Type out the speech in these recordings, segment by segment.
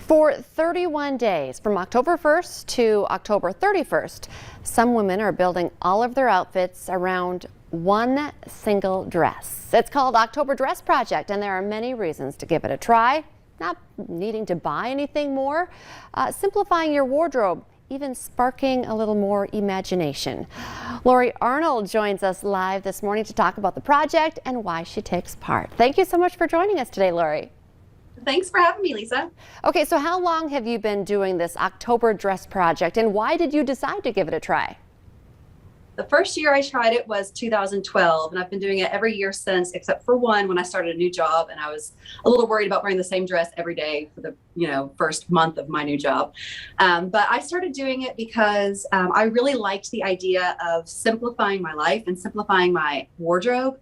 For 31 days, from October 1st to October 31st, some women are building all of their outfits around one single dress. It's called October Dress Project, and there are many reasons to give it a try. Not needing to buy anything more, simplifying your wardrobe, even sparking a little more imagination. Lori Arnold joins us live this morning to talk about the project and why she takes part. Thank you so much for joining us today, Lori. Thanks for having me, Lisa. Okay, so how long have you been doing this October Dress Project, and why did you decide to give it a try? The first year I tried it was 2012, and I've been doing it every year since, except for one when I started a new job, and I was a little worried about wearing the same dress every day for the first month of my new job. But I started doing it because I really liked the idea of simplifying my life and simplifying my wardrobe.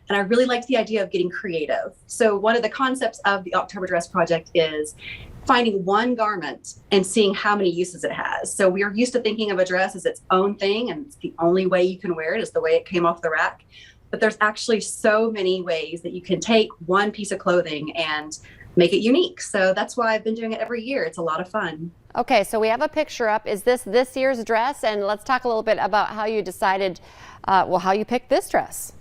And I really liked the idea of getting creative. So one of the concepts of the October Dress Project is finding one garment and seeing how many uses it has. So we are used to thinking of a dress as its own thing, and it's the only way you can wear it is the way it came off the rack. But there's actually so many ways that you can take one piece of clothing and make it unique. So that's why I've been doing it every year. It's a lot of fun. Okay, so we have a picture up. Is this year's dress? And let's talk a little bit about how you decided, how you picked this dress.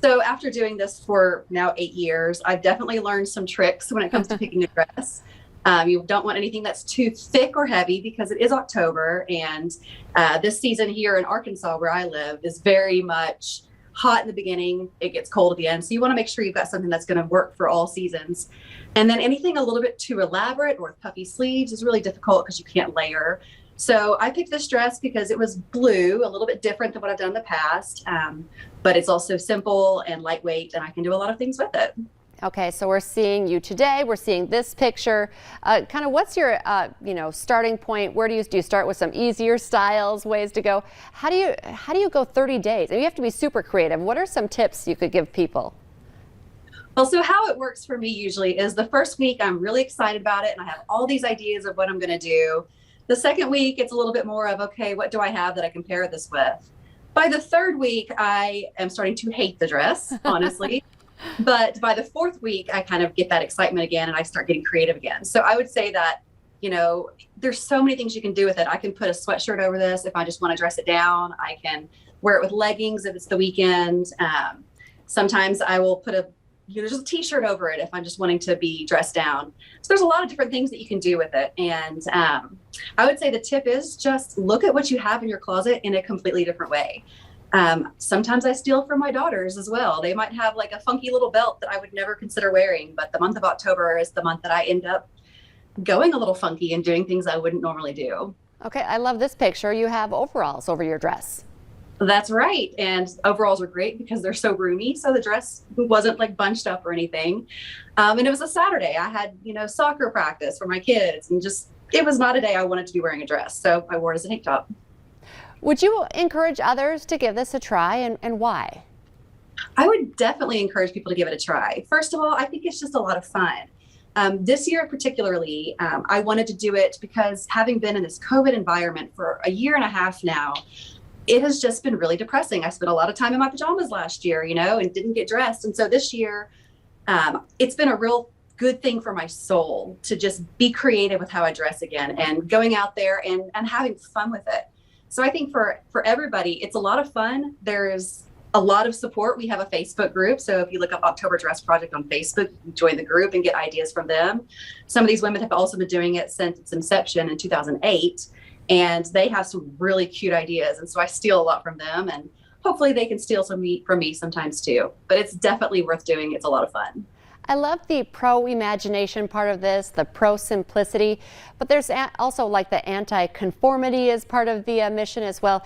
So after doing this for now 8 years, I've definitely learned some tricks when it comes to picking a dress. You don't want anything that's too thick or heavy because it is October, and this season here in Arkansas where I live is very much hot in the beginning. It gets cold at the end. So you want to make sure you've got something that's going to work for all seasons. And then anything a little bit too elaborate or with puffy sleeves is really difficult because you can't layer. So I picked this dress because it was blue, a little bit different than what I've done in the past, but it's also simple and lightweight, and I can do a lot of things with it. Okay, so we're seeing you today. We're seeing this picture. Kind of what's your, starting point? Where do you start with some easier styles, ways to go? How do you go 30 days? And you have to be super creative. What are some tips you could give people? Well, so how it works for me usually is the first week I'm really excited about it and I have all these ideas of what I'm going to do. The second week, it's a little bit more of, okay, what do I have that I can pair this with? By the third week, I am starting to hate the dress, honestly. But by the fourth week, I kind of get that excitement again and I start getting creative again. So I would say that, there's so many things you can do with it. I can put a sweatshirt over this if I just want to dress it down. I can wear it with leggings if it's the weekend. Sometimes I will put just a t-shirt over it if I'm just wanting to be dressed down. So there's a lot of different things that you can do with it. And I would say the tip is just look at what you have in your closet in a completely different way. Sometimes I steal from my daughters as well. They might have like a funky little belt that I would never consider wearing, but the month of October is the month that I end up going a little funky and doing things I wouldn't normally do. Okay, I love this picture. You have overalls over your dress. That's right. And overalls are great because they're so roomy. So the dress wasn't like bunched up or anything. And it was a Saturday. I had, soccer practice for my kids, and it was not a day I wanted to be wearing a dress. So I wore it as a tank top. Would you encourage others to give this a try, and why? I would definitely encourage people to give it a try. First of all, I think it's just a lot of fun. This year particularly, I wanted to do it because having been in this COVID environment for a year and a half now, it has just been really depressing. I spent a lot of time in my pajamas last year, and didn't get dressed. And so this year, it's been a real good thing for my soul to just be creative with how I dress again and going out there and having fun with it. So I think for everybody, it's a lot of fun. There's a lot of support. We have a Facebook group. So if you look up October Dress Project on Facebook, you join the group and get ideas from them. Some of these women have also been doing it since its inception in 2008. And they have some really cute ideas. And so I steal a lot from them, and hopefully they can steal some from me sometimes too. But it's definitely worth doing. It's a lot of fun. I love the pro-imagination part of this, the pro-simplicity, but there's also like the anti-conformity as part of the mission as well.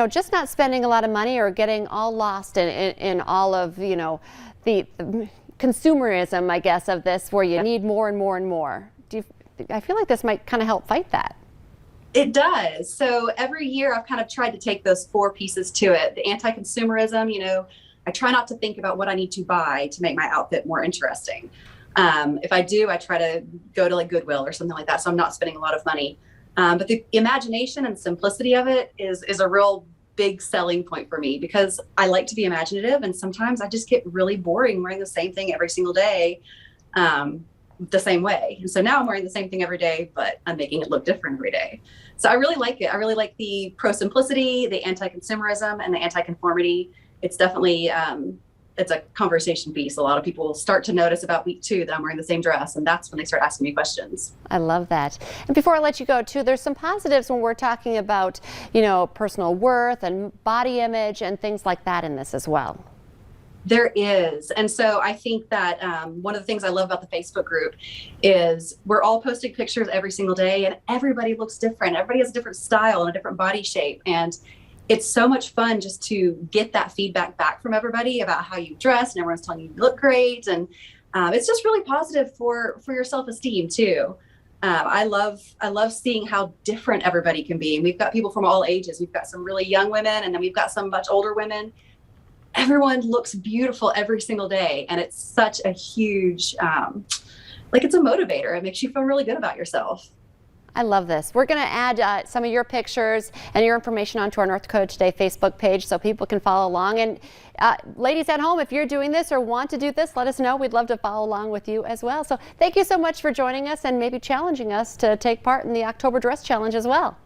Just not spending a lot of money or getting all lost in all of, the consumerism, I guess, of this, where you need more and more and more. I feel like this might kind of help fight that. It does. So every year I've kind of tried to take those 4 pieces to it. The anti-consumerism, I try not to think about what I need to buy to make my outfit more interesting. If I do, I try to go to like Goodwill or something like that, so I'm not spending a lot of money. But the imagination and simplicity of it is a real big selling point for me because I like to be imaginative, and sometimes I just get really boring wearing the same thing every single day. the same way. And so now I'm wearing the same thing every day, but I'm making it look different every day. So I really like it. I really like the pro simplicity, the anti-consumerism, and the anti-conformity. It's definitely, it's a conversation piece. A lot of people start to notice about week 2 that I'm wearing the same dress, and that's when they start asking me questions. I love that. And before I let you go too, there's some positives when we're talking about, personal worth and body image and things like that in this as well. There is. And so I think that one of the things I love about the Facebook group is we're all posting pictures every single day, and everybody looks different. Everybody has a different style and a different body shape. And it's so much fun just to get that feedback back from everybody about how you dress, and everyone's telling you look great. And it's just really positive for your self-esteem too. I love seeing how different everybody can be. And we've got people from all ages. We've got some really young women, and then we've got some much older women. Everyone looks beautiful every single day. And it's such a huge, it's a motivator. It makes you feel really good about yourself. I love this. We're going to add some of your pictures and your information onto our North Dakota Today Facebook page so people can follow along. And ladies at home, if you're doing this or want to do this, let us know. We'd love to follow along with you as well. So thank you so much for joining us and maybe challenging us to take part in the October Dress Challenge as well.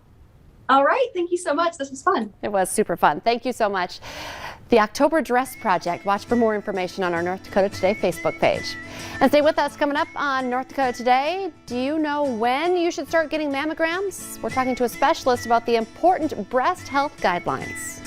All right. Thank you so much. This was fun. It was super fun. Thank you so much. The October Dress Project. Watch for more information on our North Dakota Today Facebook page. And stay with us coming up on North Dakota Today. Do you know when you should start getting mammograms? We're talking to a specialist about the important breast health guidelines.